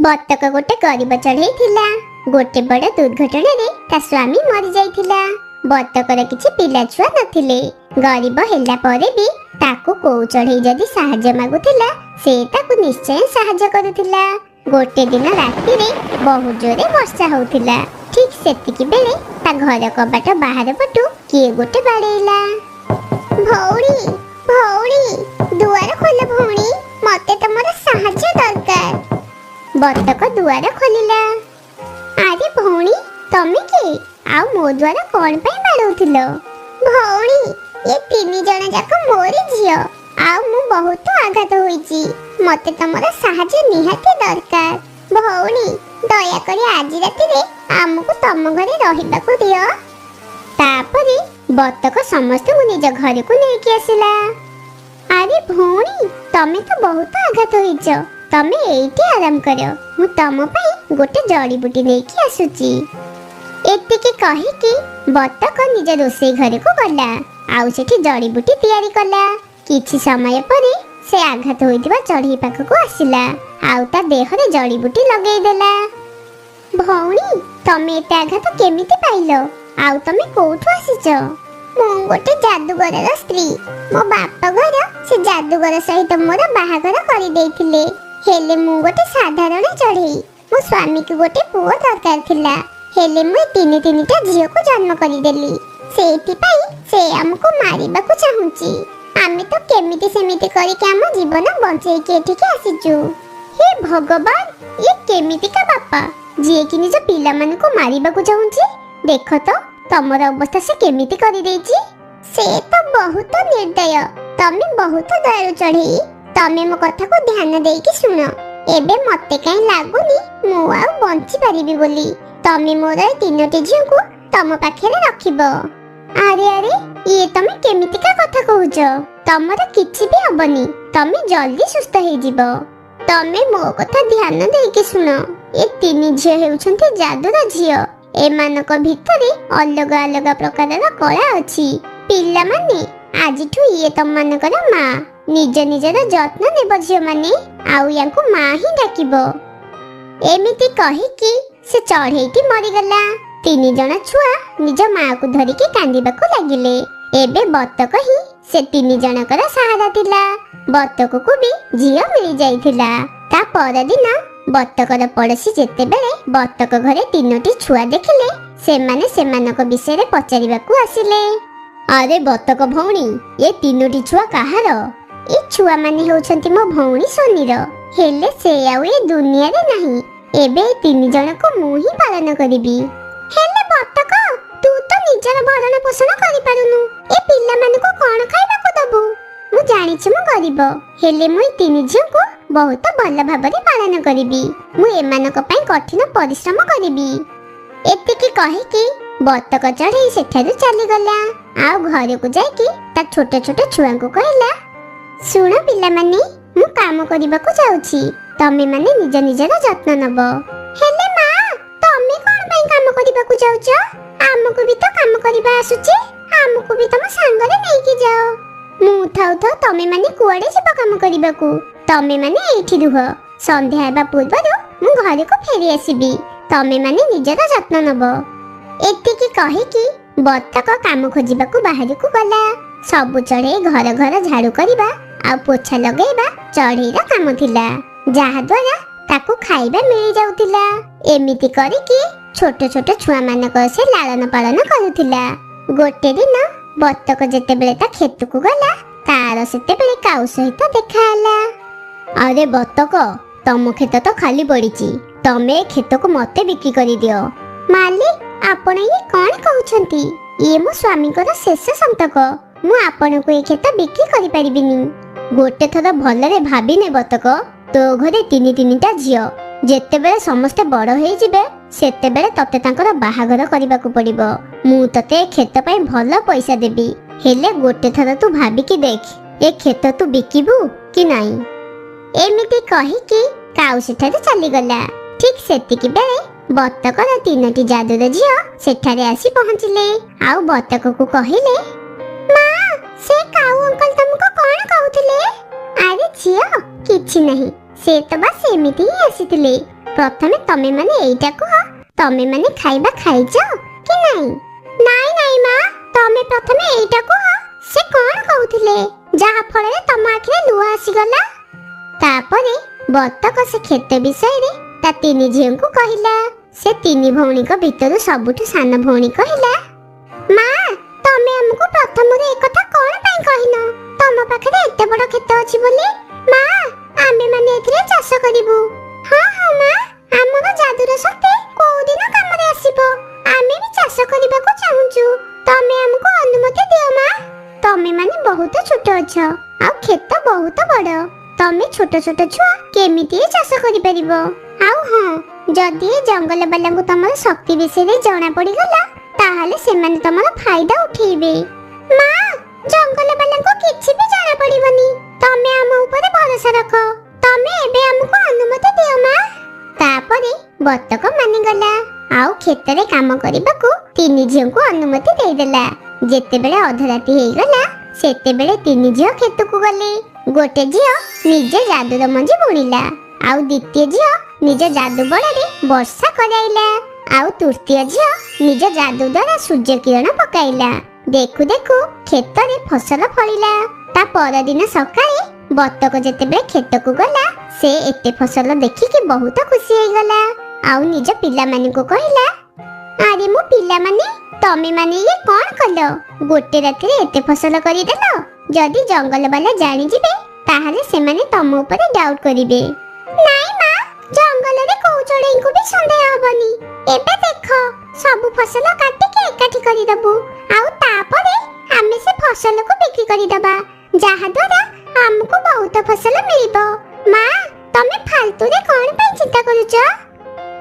बत्तक गोटे गरीब चढ़ई थिला। गोटे बड़ दुर्घटना रे ता स्वामी मरि जाइथिला। बत्तकर किछि पिला छुआ नथिले। गरीब हेला परे भी ताकू को चढ़ई जदी सहाय्य मागुथिला से ताकू निश्चय सहाय्य करुथिला। गोटे दिन राति रे बहुत जोरे वर्षा होउथिला। ठीक सेतिकी बेले ता घर कबाट बाहर पटु किए गोटे बाड़ेला। भौणी भौणी दुआर खोल भौणी, मते तमर सहाय्य दरकार। बत्तक दुआर खोलिला। अरे भौणी तमे के आउ मो द्वारा कोन पई बाड़ौथिलो? भौणी ये तीन जण जाक मोरी झियो, आउ मु बहुत आघात होईची, मते तमर सहाय्य निहाती दरकार। भौणी दया करी आज राति रे आमको तम घरे रहिबाकू दियो। तापरे बत्तक समस्त को निज घर को लेके आसिला। अरे भौणी तमे तो बहुत आघात होईच, तमे एठी आराम करो, मु तम पई गोटे जड़ी बूटी लेके आसुची। एतिके कहि कि बत्तक निज रोसे घर को गला, आउ सेठी जड़ी बूटी तैयारी कला। किछि समय परे से आघात होइतिबा चढ़ी पाखको आसिला, आउ ता देहरे जड़ी बूटी लगेई देला। भौणी तमे एते आघात केमिति पाइलो? आउ तमे कोठु आसिच? मु गोटे जादूगरर स्त्री। मो बाप घर से जादूगर सहित मोर बाहागर करि देइथिले। हेले मु गोटे साधारण चढ़ई। मो स्वामी को गोटे पुओ दरकार थिला, हेले मु तीनिटा झियो को जन्म करि देली। सेति पई से हमको मारिबा को चाहुची। आमे तो केमिति सेमिति करि के हम जीवन बंचै के एठी के आसिचु। हे भगवान ये केमिति का बापा जे कि निज पिला मन को मारिबा को चाहुची? देखो तो तमर अवस्था से केमिति करि देची। से तो बहुत निर्दय, तमे बहुत दयालु चढ़ई। तमे मो कथा को ध्यान देई कि सुनो। एबे मते काई लागुनी मु आ बंची परिबी बोली। तमे मोर तीनोटी झियो को तम पाखेरे रखिबो। अरे अरे ये तमे केमिति का कथा कहउछ? तमर किछि भी हबनी, तमे जल्दी सुस्थ हे जिवो। तमे मो कथा ध्यान देई कि सुनो। ए तीन झियो हेउछन्ते जादूर झियो। एमानक भितरे अलग अलग प्रकारर कला अछि। पिल्ला माने आजिठु ये तममानकर मां निज निजर जत्न नेब झियो माने, आउ यांकु मां ही डाकिबो। एमिति कहि कि से चढ़ेईटी मरिगला। तीन जण छुआ निज मां को धरिके कांदिबाकू लागिले। एबे बत्तक ही से तीन जनकर सहारा थिला। बत्तक को भी झियो मिली जाइथिला। ता परदिन बत्तकर पड़ोसी जेते बेले बत्तक घरे तीनोटी छुआ देखिले, सेमाने सेमानक विषय रे पचारिबाकू आसिले। अरे बत्तक भौणी ये तीनोटी छुआ काहार? ए छुआ माने होउछन्ती मो भौणी सोनीर। हेले से आउ ए दुनिया रे नाही। एबे तीन जण को मु ही पालन करिबी। हेले बत्तक तू तो निजर भरण पोषण करि पारुनु, ए पिल्ला मानको कोन खाइबाकू दबु? मु जानिछु मु गरीब, हेले मु तीन झियो को बहुत भल भाबरे पालन करिबी। मु एमानक पई कठिन परिश्रम करिबी। एतिकी कहि कि बत्तक चढ़ई सेठारु चली गला। आ घर को जाई कि ता छोटे छोटे छुआ को कहला, सुन पिल्ला माने मु काम करिबाकू जाउछी, तमे माने निज निजर जत्न नब। हेले मां तमे कोन पई काम करिबाकू जाउछ? हमकु भी तो काम करिबा आसुची, हमकु भी तम संगरे नै कि जाओ। मु थाउ थाउ तमे माने कुआडे जिबा काम करिबाकू? तमे माने एठी रुह, संध्या हेबा पूर्वरु मु घर को फेरी आसीबी। तमे माने निजर जत्न नब। एतिकी कहि कि बत्तक काम खोजिबाकू बाहर को गला। सबु चढ़ई घर घर झाड़ू करिबा आ पोछा लगेबा चढ़ईर काम थिला, जहा द्वारा ताकू खाइबा मिली जाउथिला। एमिति करी कि छोट छोट छुआ मानक से लालन पालन करुथिला। गोटे दिन बत्तक जेते बेले ता खेत को गला, तार सेते बेले काउ सहित देखा हला। अरे बत्तक तम खेत तो खाली पड़ीची, तमे खेत को मते बिक्री करि दियो। मालिक आपण ये कोन कहउछंती? ये मो स्वामी को शेष संतक। मु आपण को ए खेत बिक्री करि परिबिनी। गोटे थर भलरे भाबिने बत्तक, तो घरे तीनिटा झियो। जेते बेले समस्त बड़ हे जिबे सेते बेले तते तांकर बाहागर करिबाकू पड़िबो। मु तते खेत पई भल पैसा देबी, हेले गोटे थर तू भाबी कि देख ए खेत तू बिकिबू कि नाही। एमिति कहि कि काउ सेठारे चली गला। ठीक सेतिकी बेले बत्तकर तीनोटी जादूर झियो सेठारे आसी पहुंचिले। आउ बत्तक को कहिले, मां से काउ अंकल तुमको कोन कहउथिले? अरे झियो किछि नहीं, से तो बस एमिति ही आसीथिले। ପ୍ରଥମେ ତମେ ମାନେ ଏଇଟା କୁହ, ତମେ ମାନେ ଖାଇବା ଖାଇଛ କି ନାଇଁ? ନାଇଁ ନାଇଁ ମା, ତମେ ପ୍ରଥମେ ଏଇଟା କୁହ, ସେ କଣ କହୁଥିଲେ ଯାହା ଫଳରେ ତମ ଆଖିରେ ଲୁହ ଆସିଗଲା? ତାପରେ ବତକ ସେ କ୍ଷେତ ବିଷୟରେ ତା ତିନି ଝିଅଙ୍କୁ କହିଲା। ସେ ତିନି ଭଉଣୀଙ୍କ ଭିତରୁ ସବୁଠୁ ସାନ ଭଉଣୀ କହିଲା, ମା ତମେ ଆମକୁ ପ୍ରଥମରୁ ଏକଥା କଣ ପାଇଁ କହିନ? ତମ ପାଖରେ ଏତେ ବଡ କ୍ଷେତ ଅଛି ବୋଲି। ମା ଆମେ ମାନେ ଏଥିରେ ଚାଷ କରିବୁ। ହଁ ହଁ ମା, ଆମର ଯାଦୁର ଶକ୍ତି କୋଉ ଦିନ କାମରେ ଆସିବ। ଆମେ ବି ଚାଷ କରିବାକୁ ଚାହୁଁଛୁ। ତମେ ଆମକୁ ଅନୁମତି ଦିଅ ମା। ତମେ ମାନେ ବହୁତ ଛୋଟ ଅଛ ଆଉ କ୍ଷେତ ବହୁତ ବଡ। ତମେ ଛୋଟ ଛୋଟ ଛୁଆ କେମିତି ଚାଷ କରିପାରିବ? ଆଉ ହଁ, ଯଦି ଏ ଜଙ୍ଗଲ ବାଲାଙ୍କୁ ତମର ଶକ୍ତି ବିଷୟରେ ଜଣା ପଡିଗଲା ତାହେଲେ ସେମାନେ ତମର ଫାଇଦା ଉଠେଇବେ। ମା ଜଙ୍ଗଲ ବାଲାଙ୍କୁ କିଛି ବି ଜଣା ପଡିବନି। ତମେ ଆମ ଉପରେ ଭରସା ରଖ। ତମେ ଏବେ ଆମକୁ ଅନୁମତି ଦିଅ ମା। ତାପରେ ବତକ ମାନିଗଲା ଆଉ କ୍ଷେତରେ କାମ କରିବାକୁ ତିନି ଝିଅଙ୍କୁ ଅନୁମତି ଦେଇଦେଲା। ଯେତେବେଳେ ଅଧରାତି ହେଇଗଲା ସେତେବେଳେ ତିନି ଝିଅ କ୍ଷେତକୁ ଗଲେ। ଗୋଟେ ଝିଅ ନିଜ ଯାଦୁର ମଞ୍ଜି ବୁଣିଲା, ଆଉ ଦ୍ୱିତୀୟ ଝିଅ ନିଜ ଯାଦୁ ବଳରେ ବର୍ଷା କରାଇଲା, ଆଉ ତୃତୀୟ ଝିଅ ନିଜ ଯାଦୁ ଦ୍ୱାରା ସୂର୍ଯ୍ୟ କିରଣ ପକାଇଲା। ଦେଖୁ ଦେଖୁ କ୍ଷେତରେ ଫସଲ ଫଳିଲା। ତା ପରଦିନ ସକାଳେ ବତକ ଯେତେବେଳେ କ୍ଷେତକୁ ଗଲା ସେ ଏତେ ଫସଲ ଦେଖିକି ବହୁତ ଖୁସି ହେଇଗଲା ଆଉ ନିଜ ପିଲାମାନଙ୍କୁ କହିଲା, ଆରେ ମୋ ପିଲାମାନେ, ତମେ ମାନେ ଇଏ କଣ କଲ? ଗୋଟେ ରାତିରେ ଏତେ ଫସଲ କରିଦେଲ। ଯଦି ଜଙ୍ଗଲ ବାଲା ଜାଣିଯିବେ ତାହେଲେ ସେମାନେ ତମ ଉପରେ ଡାଉଟ୍ କରିବେ। ନାଇଁ ମା, ଜଙ୍ଗଲରେ କୋଉ ଚଢେଇଙ୍କୁ ବି ସନ୍ଦେହ ହବନି। ଏବେ ଦେଖ, ସବୁ ଫସଲ କାଟିକି ଏକାଠି କରିଦବୁ ଆଉ ତାପରେ ଆମେ ସେ ଫସଲକୁ ବିକ୍ରି କରିଦବା, ଯାହା ଦ୍ୱାରା ଆମକୁ ବହୁତ ଫସଲ ମିଳିବ। ମା ତମେ ଫାଲତୁରେ କଣ ପାଇଁ ଚିନ୍ତା କରୁଛ?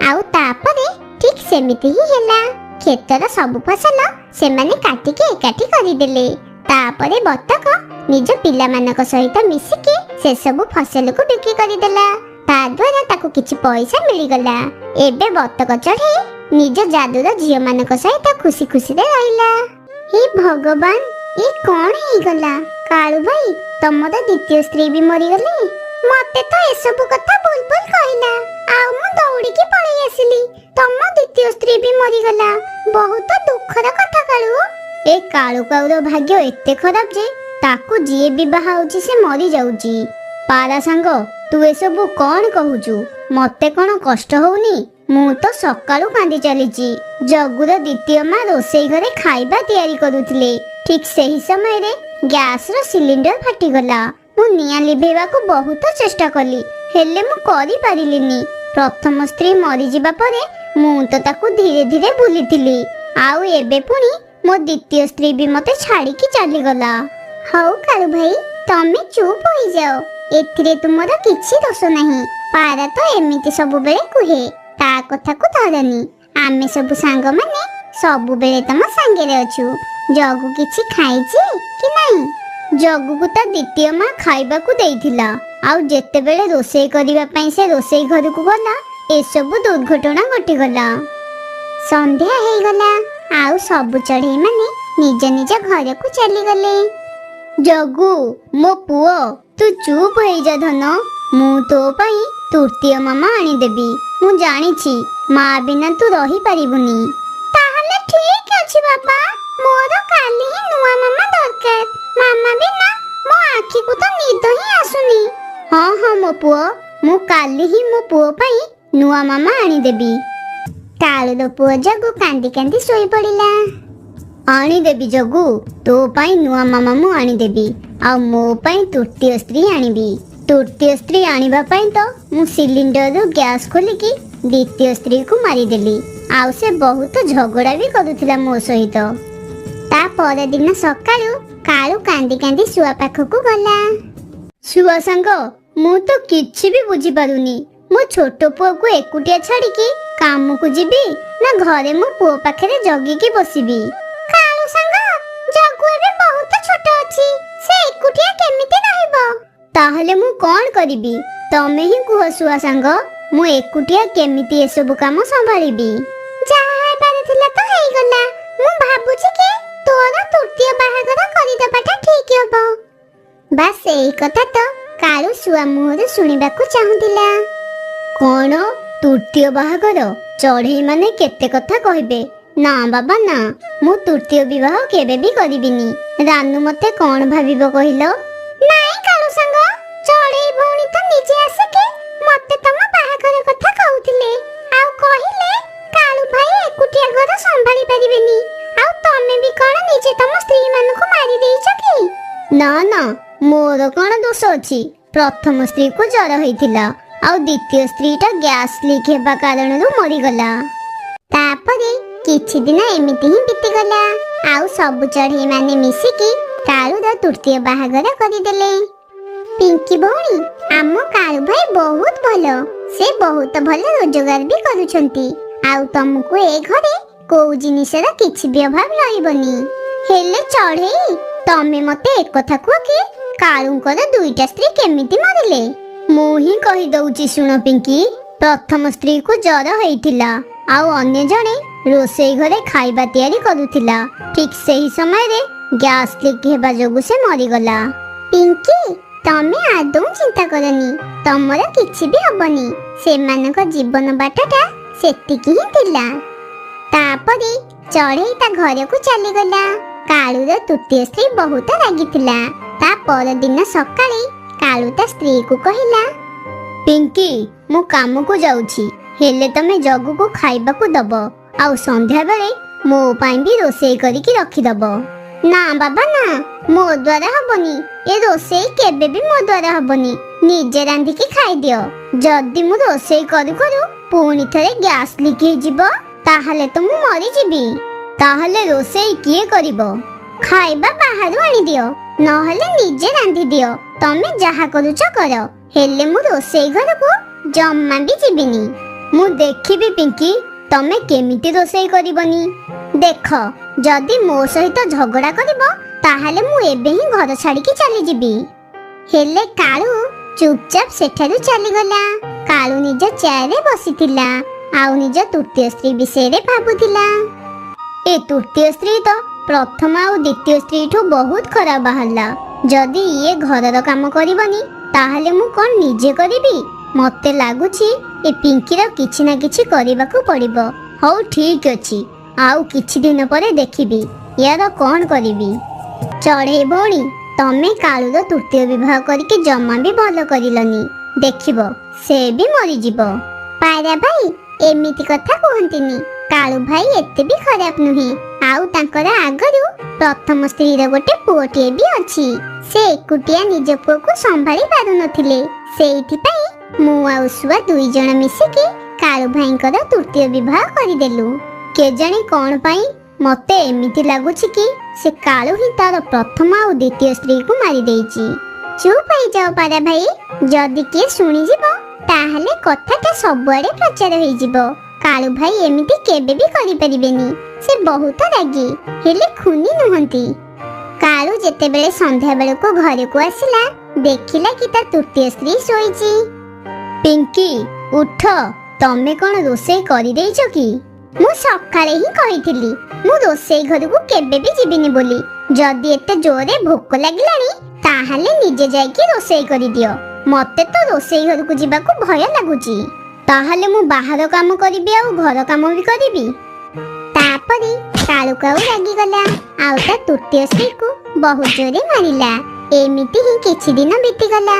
ଆଉ ତାପରେ ଠିକ୍ ସେମିତି ହିଁ ହେଲା। କ୍ଷେତର ସବୁ ଫସଲ ସେମାନେ କାଟିକି ଏକାଠି କରିଦେଲେ। ତାପରେ ବତକ ନିଜ ପିଲାମାନଙ୍କ ସହିତ ମିଶିକି ସେସବୁ ଫସଲକୁ ବିକ୍ରି କରିଦେଲା। ତା ଦ୍ୱାରା ତାକୁ କିଛି ପଇସା ମିଳିଗଲା। ଏବେ ବତକ ଚଢ଼େଇ ନିଜ ଯାଦୁର ଝିଅମାନଙ୍କ ସହିତ ଖୁସି ଖୁସିରେ ରହିଲା। ହେ ଭଗବାନ, ଏ କଣ ହେଇଗଲା? କାଳୁ ଭାଇ, ତମର ଦ୍ୱିତୀୟ ସ୍ତ୍ରୀ ବି ମରିଗଲେ। ମତେ ତ ଏସବୁ କଥା ବୁଲବୁଲ କହିଲା ଆଉ ମୁଁ ଦୌଡ଼ିକି ପଳେଇ ଆସିଲି। ତମ ଦ୍ୱିତୀୟ ସ୍ତ୍ରୀ ବି ମରିଗଲା। ବହୁତ ଦୁଃଖର କଥା କାଳୁ। ଏ କାଳୁ କାଉର ଭାଗ୍ୟ ଏତେ ଖରାପ ଯେ ତାକୁ ଯିଏ ବି ବାହା ହଉଛି ସେ ମରି ଯାଉଛି। ପାରା ସାଙ୍ଗ, ତୁ ଏସବୁ କଣ କହୁଛୁ? ମତେ କଣ କଷ୍ଟ ହଉନି? ମୁଁ ତ ସକାଳୁ କାନ୍ଦି ଚାଲିଛି। ଜଗୁର ଦ୍ୱିତୀୟ ମା ରୋଷେଇ ଘରେ ଖାଇବା ତିଆରି କରୁଥିଲେ। ଠିକ୍ ସେହି ସମୟରେ ଗ୍ୟାସର ସିଲିଣ୍ଡର ଫାଟିଗଲା। ମୁଁ ନିଆଁ ଲିଭେଇବାକୁ ବହୁତ ଚେଷ୍ଟା କଲି, ହେଲେ ମୁଁ କରିପାରିଲିନି। ପ୍ରଥମ ସ୍ତ୍ରୀ ମରିଯିବା ପରେ ମୁଁ ତ ତାକୁ ଧୀରେ ଧୀରେ ଭୁଲିଥିଲି, ଆଉ ଏବେ ପୁଣି ମୋ ଦ୍ୱିତୀୟ ସ୍ତ୍ରୀ ବି ମତେ ଛାଡ଼ିକି ଚାଲିଗଲା। ହଉ କାଳୁ ଭାଇ, ତମେ ଚୁପ୍ ହୋଇଯାଅ। ଏଥିରେ ତୁମର କିଛି ଦୋଷ ନାହିଁ। ପାରା ତ ଏମିତି ସବୁବେଳେ କୁହେ, ତା କଥାକୁ ଧରନି। ଆମେ ସବୁ ସାଙ୍ଗମାନେ ସବୁବେଳେ ତମ ସାଙ୍ଗରେ ଅଛୁ। ଜଗୁ କିଛି ଖାଇଛି କି ନାହିଁ? ଜଗୁକୁ ତା ଦ୍ୱିତୀୟ ମା ଖାଇବାକୁ ଦେଇଥିଲା, ଆଉ ଯେତେବେଳେ ରୋଷେଇ କରିବା ପାଇଁ ସେ ରୋଷେଇ ଘରକୁ ଗଲା ଏସବୁ ଦୁର୍ଘଟଣା ଘଟିଗଲା। ସନ୍ଧ୍ୟା ହେଇଗଲା ଆଉ ସବୁ ଚଢ଼େଇ ମାନେ ନିଜ ନିଜ ଘରକୁ ଚାଲିଗଲେ। ଜଗୁ, ମୋ ପୁଅ, ତୁ ଚୁପ୍ ହେଇଯା ଧନ। ମୁଁ ତୋ ପାଇଁ ତୃତୀୟ ମାମା ଆଣିଦେବି। ମୁଁ ଜାଣିଛି ମା ବିନା ତୁ ରହିପାରିବୁନି। ତାହେଲେ ଠିକ୍ ଅଛି ବାପା, ମୋର କାଲି ହିଁ ନୂଆ ମାମା ଦରକାର। ମାମା ବିନା ମୋ ଆଖିକୁ ତ ନିଦ ହିଁ ଆସୁନି। ହଁ ହଁ ମୋ ପୁଅ, ମୁଁ କାଲି ହିଁ ମୋ ପୁଅ ପାଇଁ ନୂଆ ମାମା ଆଣିଦେବି। କାଳୁର ପୁଅ ଜଗୁ କାନ୍ଦି କାନ୍ଦି ଶୋଇପଡ଼ିଲା। ଆଣିଦେବି ଜଗୁ, ତୋ ପାଇଁ ନୂଆ ମାମା ମୁଁ ଆଣିଦେବି, ଆଉ ମୋ ପାଇଁ ତୃତୀୟ ସ୍ତ୍ରୀ ଆଣିବି। ତୃତୀୟ ସ୍ତ୍ରୀ ଆଣିବା ପାଇଁ ତ ମୁଁ ସିଲିଣ୍ଡରରୁ ଗ୍ୟାସ୍ ଖୋଲିକି ଦ୍ୱିତୀୟ ସ୍ତ୍ରୀକୁ ମାରିଦେଲି, ଆଉ ସେ ବହୁତ ଝଗଡ଼ା ବି କରୁଥିଲା ମୋ ସହିତ। ତା ପରଦିନ ସକାଳୁ କାଳୁ କାନ୍ଦି କାନ୍ଦି ଶୁଆ ପାଖକୁ ଗଲା। ଶୁଆ ସାଙ୍ଗ, ମୁଁ ତ କିଛି ବି ବୁଝିପାରୁନି। ମୋ ଛୋଟ ପୁଅକୁ ଏକୁଟିଆ ଛାଡ଼ିକି କାମକୁ ଯିବି ନା ଘରେ ମୋ ପୁଅ ପାଖରେ ଜଗିକି ବସିବି? କାଳୁ ସାଙ୍ଗ, ଜଗୁ ଏବେ ବହୁତ ଛୋଟ ଅଛି, ସେ ଏକୁଟିଆ କେମିତି ରହିବ? ତାହେଲେ ମୁଁ କଣ କରିବି? ତମେ ହିଁ କୁହ ଶୁଆ ସାଙ୍ଗ, ମୁଁ ଏକୁଟିଆ କେମିତି ଏସବୁ କାମ ସମ୍ଭାଳିବି? ଯାହା ହେବାର ଥିଲା ତ ହେଇଗଲା। ମୁଁ ଭାବୁଛି କି ତୋର ତୃତୀୟ ବାହାଘର କରିଦେବାଟା ଠିକ୍ ହବ। ବାସ୍ ଏଇ କଥା ତ କାଳୁ ଶୁଆ ମୁହଁରୁ ଶୁଣିବାକୁ ଚାହୁଁଥିଲା। କଣ? ତୃତୀୟ ବାହାଘର ଚଢ଼େଇ ମାନେ କେତେ କଥା କହିବେ। ନା ବାବା ନା, ମୁଁ ତୃତୀୟ ବିବାହ କେବେ ବି କରିବିନି। ରାନୁ ମତେ କଣ ଭାବିବ କହିଲ? ନାଇଁ କାଳୁ ସାଙ୍ଗ, ଚଢ଼େଇ ଭଉଣୀ ତ ନିଜେ ଆସିକି ମତେ ତମ ବାହାଘର କଥା କହୁଥିଲେ, ଆଉ କହିଲେ କାଳୁ ଭାଇ ଏକୁଟିଆ ଘର ସମ୍ଭାଳି ପାରିବେନି, ଆଉ ତମେ ବି କଣ ନିଜେ ତମ ସ୍ତ୍ରୀ ମାନଙ୍କୁ ମାରି ଦେଇଛ କି? ନା ନା, ମୋର କଣ ଦୋଷ ଅଛି? ପ୍ରଥମ ସ୍ତ୍ରୀକୁ ଜ୍ୱର ହେଇଥିଲା, ଆଉ ଦ୍ୱିତୀୟ ସ୍ତ୍ରୀଟା ଗ୍ୟାସ୍ ଲିକ୍ ହେବା କାରଣରୁ ମରିଗଲା। ତାପରେ କିଛି ଦିନ ଏମିତି ହିଁ ବିତିଗଲା, ଆଉ ସବୁ ଚଢ଼େଇ ମାନେ ମିଶିକି କାଳୁର ତୃତୀୟ ବାହାଘର କରିଦେଲେ। ପିଙ୍କି ଭଉଣୀ, ଆମ କାଳୁ ଭାଇ ବହୁତ ଭଲ, ସେ ବହୁତ ଭଲ ରୋଜଗାର ବି କରୁଛନ୍ତି, ଆଉ ତମକୁ ଏ ଘରେ କୋଉ ଜିନିଷର କିଛି ବି ଅଭାବ ରହିବନି। ହେଲେ ଚଢ଼େଇ, ତମେ ମତେ ଏକଥା କୁହ କି କାଳୁଙ୍କର ଦୁଇଟା ସ୍ତ୍ରୀ କେମିତି ମରିଲେ? ମୁଁ ହିଁ କହିଦଉଛି ଶୁଣ ପିଙ୍କି। ପ୍ରଥମ ସ୍ତ୍ରୀକୁ ଜ୍ୱର ହେଇଥିଲା, ଆଉ ଅନ୍ୟ ଜଣେ ରୋଷେଇ ଘରେ ଖାଇବା ତିଆରି କରୁଥିଲା। ଠିକ୍ ସେହି ସମୟରେ ଗ୍ୟାସ୍ ଲିକ୍ ହେବା ଯୋଗୁଁ ସେ ମରିଗଲା। ପିଙ୍କି, ତମେ ଆଦୌ ଚିନ୍ତା କରନି, ତମର କିଛି ବି ହବନି। ସେମାନଙ୍କ ଜୀବନ ବାଟଟା ସେତିକି ହିଁ ଥିଲା। ତାପରେ ଚଢ଼େଇ ତା ଘରକୁ ଚାଲିଗଲା। କାଳୁର ତୃତୀୟ ସ୍ତ୍ରୀ ବହୁତ ରାଗିଥିଲା। ତା ପରଦିନ ସକାଳେ କାଳୁ ତା ସ୍ତ୍ରୀକୁ କହିଲା, ପିଙ୍କି, ମୁଁ କାମକୁ ଯାଉଛି, ହେଲେ ତମେ ଜଗୁକୁ ଖାଇବାକୁ ଦବ, ଆଉ ସନ୍ଧ୍ୟା ବେଳେ ମୋ ପାଇଁ ବି ରୋଷେଇ କରିକି ରଖିଦବ। ନା ବାବା ନା, ମୋ ଦ୍ୱାରା ହବନି, ଏ ରୋଷେଇ କେବେ ବି ମୋ ଦ୍ୱାରା ହବନି। ନିଜେ ରାନ୍ଧିକି ଖାଇଦିଅ। ଯଦି ମୁଁ ରୋଷେଇ କରୁ କରୁ ପୁଣି ଥରେ ଗ୍ୟାସ୍ ଲିକ୍ ହେଇଯିବ, ତାହେଲେ ତ ମୁଁ ମରିଯିବି। ତାହେଲେ ରୋଷେଇ କିଏ କରିବ? ଖାଇବା ବାହାରୁ ଆଣିଦିଅ, ନହେଲେ ନିଜେ ରାନ୍ଧିଦିଅ। ତମେ ଯାହା କରୁଛ କର, ହେଲେ ମୁଁ ରୋଷେଇ ଘରକୁ ଜମା ବି ଯିବିନି। ମୁଁ ଦେଖିବି ପିଙ୍କି, ତମେ କେମିତି ରୋଷେଇ କରିବନି। ଦେଖ, ଯଦି ମୋ ସହିତ ଝଗଡ଼ା କରିବ, ତାହେଲେ ମୁଁ ଏବେ ହିଁ ଘର ଛାଡ଼ିକି ଚାଲିଯିବି। ହେଲେ କାଳୁ ଚୁପଚାପ ସେଠାରୁ ଚାଲିଗଲା। କାଳୁ ନିଜ ଚେୟାରରେ ବସିଥିଲା, ଆଉ ନିଜ ତୃତୀୟ ସ୍ତ୍ରୀ ବିଷୟରେ ଭାବୁଥିଲା। ଏ ତୃତୀୟ ସ୍ତ୍ରୀ ତ ପ୍ରଥମ ଆଉ ଦ୍ୱିତୀୟ ସ୍ତ୍ରୀଠୁ ବହୁତ ଖରାପ ବାହାରିଲା। ଯଦି ଇଏ ଘରର କାମ କରିବନି, ତାହେଲେ ମୁଁ କଣ ନିଜେ କରିବି? ମତେ ଲାଗୁଛି ଏ ପିଙ୍କିର କିଛି ନା କିଛି କରିବାକୁ ପଡ଼ିବ। ହଉ ଠିକ୍ ଅଛି, ଆଉ କିଛି ଦିନ ପରେ ଦେଖିବି ୟାର କଣ କରିବି। ଚଢ଼େଇ ଭଉଣୀ, ତମେ କାଳୁର ତୃତୀୟ ବିବାହ କରିକି ଜମା ବି ଭଲ କରିଲନି। ଦେଖିବ ସେ ବି ମରିଯିବ। ପାରା ଭାଇ, ଏମିତି କଥା କୁହନ୍ତିନି। କାଳୁ ଭାଇ ଏତେ ବି ଖରାପ ନୁହେଁ, ଆଉ ତାଙ୍କର ଆଗରୁ ପ୍ରଥମ ସ୍ତ୍ରୀର ଗୋଟେ ପୁଅଟିଏ ବି ଅଛି। ସେ ଏକୁଟିଆ ନିଜ ପୁଅକୁ ସମ୍ଭାଳି ପାରୁନଥିଲେ, ସେଇଥିପାଇଁ ମୁଁ ଆଉ ଶୁଆ 2 ଜଣ ମିଶିକି କାଳୁ ଭାଇଙ୍କର ତୃତୀୟ ବିବାହ କରିଦେଲୁ। କେଜାଣି କଣ ପାଇଁ ମତେ ଏମିତି ଲାଗୁଛି କି ସେ କାଳୁ ହିଁ ତାର ପ୍ରଥମ ଆଉ ଦ୍ୱିତୀୟ ସ୍ତ୍ରୀକୁ ମାରି ଦେଇଛି। ଚୁପ୍ ହେଇଯାଅ ପାରା ଭାଇ, ଯଦି କିଏ ଶୁଣିଯିବ ତାହେଲେ କଥାଟା ସବୁଆଡେ ପ୍ରଚାର ହେଇଯିବ। କାଳୁ ଭାଇ ଏମିତି କେବେ ବି କରିପାରିବେନି, ସେ ବହୁତ ରାଗି, ହେଲେ ଖୁନି ନୁହନ୍ତି। କାଳୁ ଯେତେବେଳେ ସନ୍ଧ୍ୟା ବେଳକୁ ଘରକୁ ଆସିଲା, ଦେଖିଲା କି ତା ତୃତୀୟ ସ୍ତ୍ରୀ ଶୋଇଛି। ପିଙ୍କି, ଉଠ, ତମେ କଣ ରୋଷେଇ କରିଦେଇଛ କି? ମୁଁ ସକାଳେ ହିଁ କହିଥିଲି ମୁଁ ରୋଷେଇ ଘରକୁ କେବେ ବି ଯିବିନି ବୋଲି। ଯଦି ଏତେ ଜୋରରେ ଭୋକ ଲାଗିଲାଣି, ତାହେଲେ ନିଜେ ଯାଇକି ରୋଷେଇ କରିଦିଅ। ମତେ ତ ରୋଷେଇ ଘରକୁ ଯିବାକୁ ଭୟ ଲାଗୁଛି। ତାହେଲେ ମୁଁ ବାହାର କାମ କରିବି, ଆଉ ଘର କାମ ବି କରିବି। ତାପରେ କାଳୁକୁ ଆଉ ରାଗିଗଲା, ଆଉ ତା ତୃତୀୟ ସ୍ତ୍ରୀକୁ ବହୁତ ଜୋରେ ମାରିଲା। ଏମିତି ହିଁ କିଛି ଦିନ ବିତିଗଲା।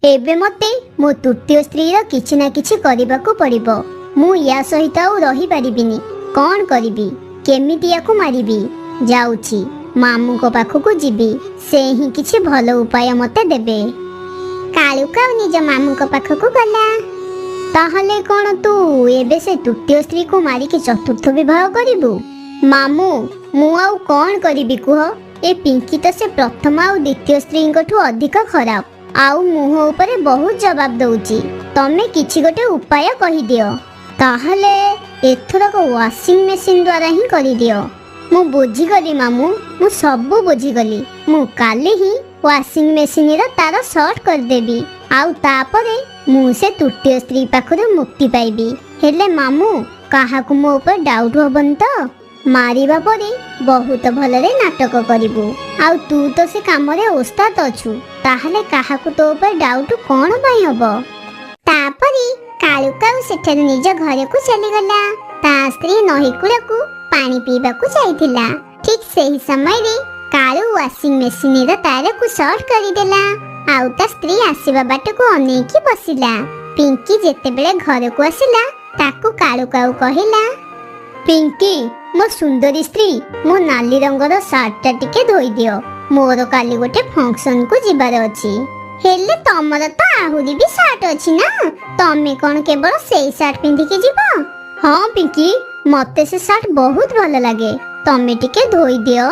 ଏବେ ମତେ ମୋ ତୃତୀୟ ସ୍ତ୍ରୀର କିଛି ନା କିଛି କରିବାକୁ ପଡ଼ିବ। ମୁଁ ୟା ସହିତ ଆଉ ରହିପାରିବିନି। କଣ କରିବି? କେମିତି ୟାକୁ ମାରିବି? ଯାଉଛି, ମାମୁଙ୍କ ପାଖକୁ ଯିବି, ସେ ହିଁ କିଛି ଭଲ ଉପାୟ ମତେ ଦେବେ। କାଳୁକୁ ଆଉ ନିଜ ମାମୁଙ୍କ ପାଖକୁ ଗଲା। ତାହେଲେ କଣ ତୁ ଏବେ ସେ ତୃତୀୟ ସ୍ତ୍ରୀକୁ ମାରିକି ଚତୁର୍ଥ ବିବାହ କରିବୁ? ମାମୁଁ, ମୁଁ ଆଉ କଣ କରିବି କୁହ? ଏ ପିଙ୍କି ତ ସେ ପ୍ରଥମ ଆଉ ଦ୍ୱିତୀୟ ସ୍ତ୍ରୀଙ୍କଠୁ ଅଧିକ ଖରାପ, ଆଉ ମୁହଁ ଉପରେ ବହୁତ ଜବାବ ଦଉଛି। ତମେ କିଛି ଗୋଟେ ଉପାୟ କହିଦିଅ। ତାହେଲେ ଏଥରକ ୱାସିଂ ମେସିନ୍ ଦ୍ୱାରା ହିଁ କରିଦିଅ। ମୁଁ ବୁଝିଗଲି ମାମୁଁ, ମୁଁ ସବୁ ବୁଝିଗଲି। ମୁଁ କାଲି ହିଁ ୱାସିଂ ମେସିନ୍ର ତାର ସର୍ଟ କରିଦେବି, ଆଉ ତାପରେ ମୁଁ ସେ ତୃତୀୟ ସ୍ତ୍ରୀ ପାଖରୁ ମୁକ୍ତି ପାଇବି। ହେଲେ ମାମୁଁ, କାହାକୁ ମୋ ଉପରେ ଡାଉଟ୍ ହବନି ତ? ମାରିବା ପରେ ବହୁତ ଭଲରେ ନାଟକ କରିବୁ, ଆଉ ତୁ ତ ସେ କାମରେ ଓସ୍ତାଦ ଅଛୁ, ତାହେଲେ କାହାକୁ ତୋ ଉପରେ ଡାଉଟ୍ କଣ ପାଇଁ ହବ? ତାପରେ କାଳୁକାଉ ସେଠାରୁ ନିଜ ଘରକୁ ଚାଲିଗଲା। ତା ସ୍ତ୍ରୀ ନଈ କୂଳକୁ ପାଣି ପିଇବାକୁ ଯାଇଥିଲା। ଠିକ୍ ସେହି ସମୟରେ କାଳୁ ୱାସିଂ ମେସିନର ତାରକୁ ସର୍ଟ କରିଦେଲା। ଆଉ ତା ସ୍ତ୍ରୀ ଆସିବା ବାଟକୁ ଅନେଇକି ବସିଲା। ପିଙ୍କି ଯେତେବେଳେ ଘରକୁ ଆସିଲା ତାକୁ କାଳୁକାଉ କହିଲା, ପିଙ୍କି ମୋ ସୁନ୍ଦରୀ ସ୍ତ୍ରୀ, ମୋ ନାଲି ରଙ୍ଗର ସାର୍ଟଟା ଟିକେ ଧୋଇଦିଅ। ମୋର କାଲି ଗୋଟେ ଫଙ୍କସନକୁ ଯିବାର ଅଛି। ହେଲେ ତମର ତ ଆହୁରି ବି ସାର୍ଟ ଅଛି ନା, ତମେ କଣ କେବଳ ସେଇ ସାର୍ଟ ପିନ୍ଧିକି ଯିବ? ହଁ ପିଙ୍କି, ମତେ ସେ ସାର୍ଟ ବହୁତ ଭଲ ଲାଗେ, ତମେ ଟିକେ ଧୋଇଦିଅ।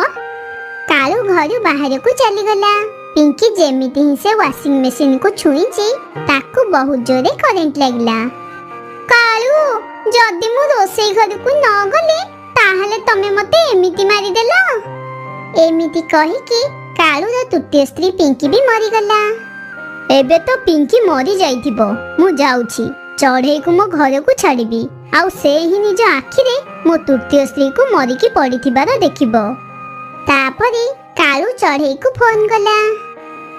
କାଳୁ ଘରୁ ବାହାରକୁ ଚାଲିଗଲା। ପିଙ୍କି ଯେମିତି ହିଁ ସେ ୱାସିଂ ମେସିନକୁ ଛୁଇଁଛି ତାକୁ ବହୁତ ଜୋରେ କରେଣ୍ଟ ଲାଗିଲା। କାଳୁ, ଯଦି ମୁଁ ରୋଷେଇ ଘରକୁ ନ ଗଲି ତାହେଲେ ତମେ ମତେ ଏମିତି ମାରିଦେଲ। ଏମିତି କହିକି କାଳୁର ତୃତୀୟ ସ୍ତ୍ରୀ ପିଙ୍କି ବି ମରିଗଲା। ଏବେ ତ ପିଙ୍କି ମରି ଯାଇଥିବ, ମୁଁ ଯାଉଛି ଚଢ଼େଇକୁ ମୋ ଘରକୁ ଛାଡ଼ିବି, ଆଉ ସେ ହିଁ ନିଜ ଆଖିରେ ମୋ ତୃତୀୟ ସ୍ତ୍ରୀକୁ ମରିକି ପଡ଼ିଥିବାର ଦେଖିବ। ତାପରେ କାଳୁ ଚଢ଼େଇକୁ ଫୋନ କଲା।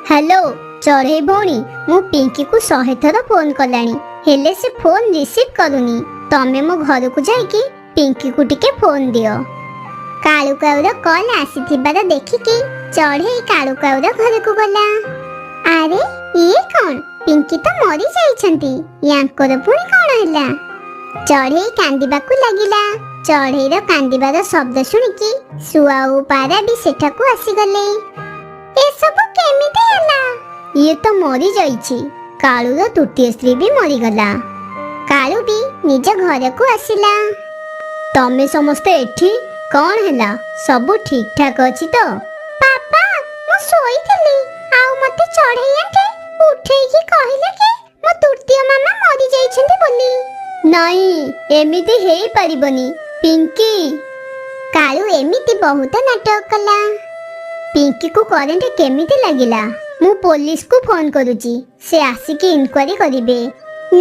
ହ୍ୟାଲୋ ଚଢ଼େଇ ଭଉଣୀ, ମୁଁ ପିଙ୍କିକୁ 100 ଥର ଫୋନ କଲାଣି, ହେଲେ ସେ ଫୋନ ରିସିଭ୍ କରୁନି। ତମେ ମୋ ଘରକୁ ଯାଇକି ପିଙ୍କିକୁ ଟିକେ ଫୋନ ଦିଅ। କାଳୁକାଉର କଲ୍ ଆସିଥିବାର ଦେଖିକି ଚଢ଼େଇ କାଳୁକାଉର ଘରକୁ ଗଲା। ଆରେ ଇଏ କଣ? ପିଙ୍କି ତ ମରି ଯାଇଛନ୍ତି, ୟାଙ୍କର ପୁଣି କଣ ହେଲା? ଚଢ଼େଇ କାନ୍ଦିବାକୁ ଲାଗିଲା। ଚଢ଼େଇର କାନ୍ଦିବାର ଶବ୍ଦ ଶୁଣିକି ଶୁଆ ଓ ପାରା ବି ସେଠାକୁ ଆସିଗଲେ। ଏସବୁ କେମିତି ହେଲା? ଇଏ ତ ମରି ଯାଇଛି, କାଳୁର ତୃତୀୟ ସ୍ତ୍ରୀ ବି ମରିଗଲା। କାଳୁ ବି ନିଜ ଘରକୁ ଆସିଲା। ତମେ ସମସ୍ତେ ଏଠି କଣ ହେଲା? ସବୁ ଠିକ୍ ଠାକ୍ ଅଛି ତ? ବାପା, ମୁଁ ଶୋଇଥିଲି ଆଉ ମତେ ଚଢ଼େଇ ଆଣ୍ଟି ଉଠେଇକି କହିଲେ କି ମୋ ତୃତୀୟ ମାମା ମରି ଯାଇଛନ୍ତି ବୋଲି। ନାଇଁ, ଏମିତି ହେଇପାରିବନି ପିଙ୍କି। କାଳୁ ଏମିତି ବହୁତ ନାଟକ କଲା। ପିଙ୍କିକୁ କରେଣ୍ଟ କେମିତି ଲାଗିଲା? ମୁଁ ପୋଲିସକୁ ଫୋନ କରୁଛି, ସେ ଆସିକି ଇନକ୍ୱାରି କରିବେ।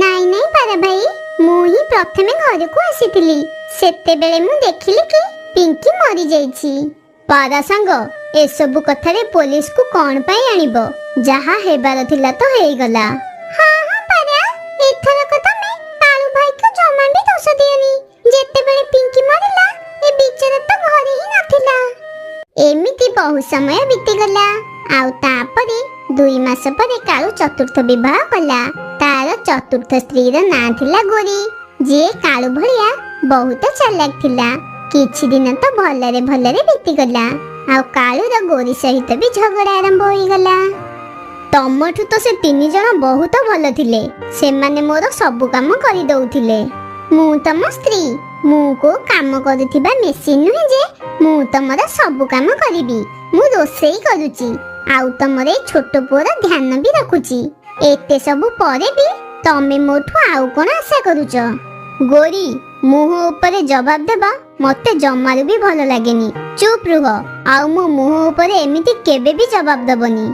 ନାଇଁ ନାଇଁ ପାରା ଭାଇ, ମୁଁ ହିଁ ପ୍ରଥମେ ଘରକୁ ଆସିଥିଲି, ସେତେବେଳେ ମୁଁ ଦେଖିଲି କି ପିଙ୍କି ମରି ଯାଇଛି। ପାରା ସାଙ୍ଗ, ଏସବୁ କଥାରେ ପୋଲିସକୁ କଣ ପାଇଁ ଆଣିବ? ଯାହା ହେବାର ଥିଲା ତ ହେଇଗଲା। ହଁ ହଁ ପାରା, ଏଥରକ ତମେ କାଳୁ ଭାଇକୁ ଜମା ବି ଦୋଷ ଦିଅନି। ଯେତେବେଳେ ପିଙ୍କି ମରିଲା ଏ ବିଚାରା ତ ଘରେ ହିଁ ନଥିଲା। ଏମିତି ବହୁ ସମୟ ବିତିଗଲା। ଆଉ ତାପରେ 2 ମାସ ପରେ କାଳୁ ଚତୁର୍ଥ ବିବାହ କଲା। ତାର ଚତୁର୍ଥ ସ୍ତ୍ରୀର ନାଁ ଥିଲା ଗୋରୀ, ଯିଏ କାଳୁ ଭଳିଆ ବହୁତ ଚାଲାକ ଥିଲା। କିଛି ଦିନ ତ ଭଲରେ ଭଲରେ ବିତିଗଲା। ଆଉ କାଳୁର ଗୋରୀ ସହିତ ବି ଝଗଡ଼ା ଆରମ୍ଭ ହୋଇଗଲା। ତମଠୁ ତ ସେ 3 ଜଣ ବହୁତ ଭଲ ଥିଲେ, ସେମାନେ ମୋର ସବୁ କାମ କରିଦଉଥିଲେ। ମୁଁ ତମ ସ୍ତ୍ରୀ, ମୁଁ କୋଉ କାମ କରୁଥିବା ମେସିନ ନୁହେଁ ଯେ ମୁଁ ତମର ସବୁ କାମ କରିବି। ମୁଁ ରୋଷେଇ କରୁଛି, ଆଉ ତମର ଏଇ ଛୋଟ ପୁଅର ଧ୍ୟାନ ବି ରଖୁଛି। ଏତେ ସବୁ ପରେ ବି ତମେ ମୋଠୁ ଆଉ କଣ ଆଶା କରୁଛ? ଗୋରୀ, ମୁହଁ ଉପରେ ଜବାବ ଦେବା ମତେ ଜମାରୁ ବି ଭଲ ଲାଗେନି। ଚୁପ୍ ରୁହ, ଆଉ ମୋ ମୁହଁ ଉପରେ ଏମିତି କେବେ ବି ଜବାବ ଦବନି।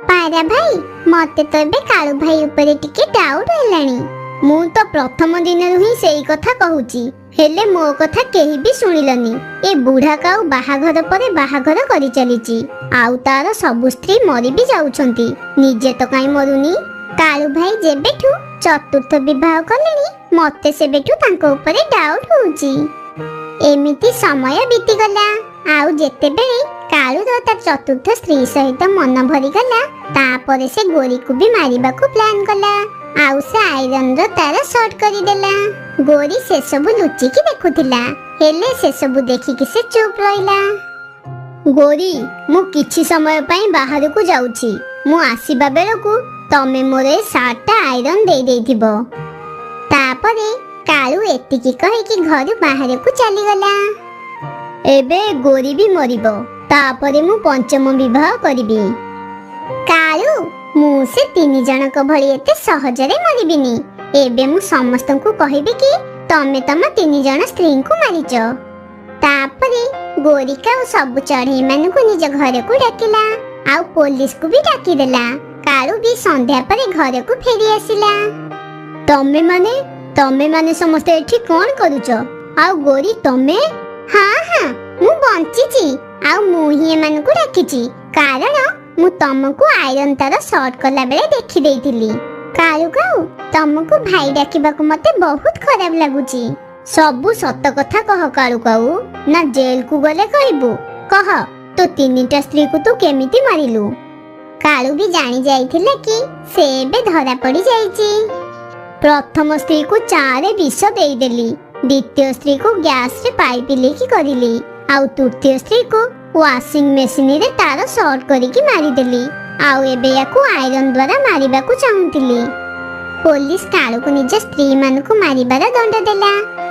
ପାରା ଭାଇ, ମତେ ତ ଏବେ କାଳୁ ଭାଇ ଉପରେ ଟିକେ ଡାଉଟ ହେଲାଣି। ମୁଁ ତ ପ୍ରଥମ ଦିନରୁ ହିଁ ସେଇ କଥା କହୁଛି, ହେଲେ ମୋ କଥା କେହି ବି ଶୁଣିଲନି। ଏ ବୁଢା କାଉ ବାହାଘର ପରେ ବାହାଘର କରି ଚାଲିଛି, ଆଉ ତାର ସବୁ ସ୍ତ୍ରୀ ମରି ବି ଯାଉଛନ୍ତି, ନିଜେ ତ କାଇଁ ମରୁନି? କାଳୁ ଭାଇ ଯେବେଠୁ ଚତୁର୍ଥ ବିବାହ କଲେଣି ମତେ ସେବେଠୁ ତାଙ୍କ ଉପରେ ଡାଉଟ ହଉଛି। ଏମିତି ସମୟ ବିତିଗଲା। ଆଉ ଯେତେବେଳେ କାଳୁର ତା ଚତୁର୍ଥ ସ୍ତ୍ରୀ ସହିତ ମନ ଭରିଗଲା, ତାପରେ ସେ ଗୋରୀକୁ ବି ମାରିବାକୁ ପ୍ଲାନ୍ କଲା। ଆଉ ସେ ଆଇରନର ତାର ସର୍ଟ କରିଦେଲା। ଗୋରୀ ସେସବୁ ଲୁଚିକି ଦେଖୁଥିଲା, ହେଲେ ସେସବୁ ଦେଖିକି ସେ ଚୁପ୍ ରହିଲା। ଗୋରୀ, ମୁଁ କିଛି ସମୟ ପାଇଁ ବାହାରକୁ ଯାଉଛି, ମୁଁ ଆସିବା ବେଳକୁ ତମେ ମୋର ଏ ସାର୍ଟଟା ଆଇରନ୍ ଦେଇଥିବ। ତାପରେ କାଳୁ ଏତିକି କହିକି ଘରୁ ବାହାରକୁ ଚାଲିଗଲା। ଏବେ ଗୋରୀ ବି ମରିବ, ତାପରେ ମୁଁ ପଞ୍ଚମ ବିବାହ କରିବି। କାଳୁ, ମୁଁ ସେ 3 ଜଣଙ୍କ ଭଳି ଏତେ ସହଜରେ ମରିବିନି। ଏବେ ମୁଁ ସମସ୍ତଙ୍କୁ କହିବି କି ତମେ ତମ 3 ଜଣ ସ୍ତ୍ରୀଙ୍କୁ ମାରିଛ। ତାପରେ ଗୋରିକା ଆଉ ସବୁ ଚଢ଼େଇ ମାନଙ୍କୁ ନିଜ ଘରକୁ ଡାକିଲା, ଆଉ ପୋଲିସକୁ ବି ଡାକିଦେଲା। କାଳୁ ବି ସନ୍ଧ୍ୟା ପରେ ଘରକୁ ଫେରି ଆସିଲା। ତମେ ମାନେ ସମସ୍ତେ ଏଠି କଣ କରୁଛ? ଆଉ ଗୋରୀ ତମେ? ହଁ, ମୁଁ ବଞ୍ଚିଛି, ଆଉ ମୁଁ ହିଁ ଏମାନଙ୍କୁ ଡାକିଛି, କାରଣ ମୁଁ ତମକୁ ଆଇରନ୍ ତାର ସର୍ଟ କଲା ବେଳେ ଦେଖିଦେଇଥିଲି। କାଳୁ କାଉ ତମକୁ ଭାଇ ଡାକିବାକୁ ମତେ ବହୁତ ଖରାପ ଲାଗୁଛି। ସବୁ ସତ କଥା କହ କାଳୁ କାଉ, ନା ଜେଲକୁ ଗଲେ କହିବୁ? କହ, ତୋ 3ଟା ସ୍ତ୍ରୀକୁ ତୁ କେମିତି ମାରିଲୁ? କାଳୁ ବି ଜାଣି ଯାଇଥିଲା କି ସେ ଏବେ ଧରା ପଡି ଯାଇଛି। ପ୍ରଥମ ସ୍ତ୍ରୀକୁ ଚାରେ ବିଷ ଦେଇଦେଲି, ଦ୍ୱିତୀୟ ସ୍ତ୍ରୀକୁ ଗ୍ୟାସରେ ପାଇପ ଲିକ୍ କରିଲି, ଆଉ ତୃତୀୟ ସ୍ତ୍ରୀକୁ ୱାସିଂ ମେସିନରେ ତାର ସର୍ଟ କରିକି ମାରିଦେଲି। ଆଉ ଏବେ ୟାକୁ ଆଇରନ୍ ଦ୍ୱାରା ମାରିବାକୁ ଚାହୁଁଥିଲି। ପୋଲିସ କାଳୁକୁ ନିଜ ସ୍ତ୍ରୀ ମାନଙ୍କୁ ମାରିବାର ଦଣ୍ଡ ଦେଲା।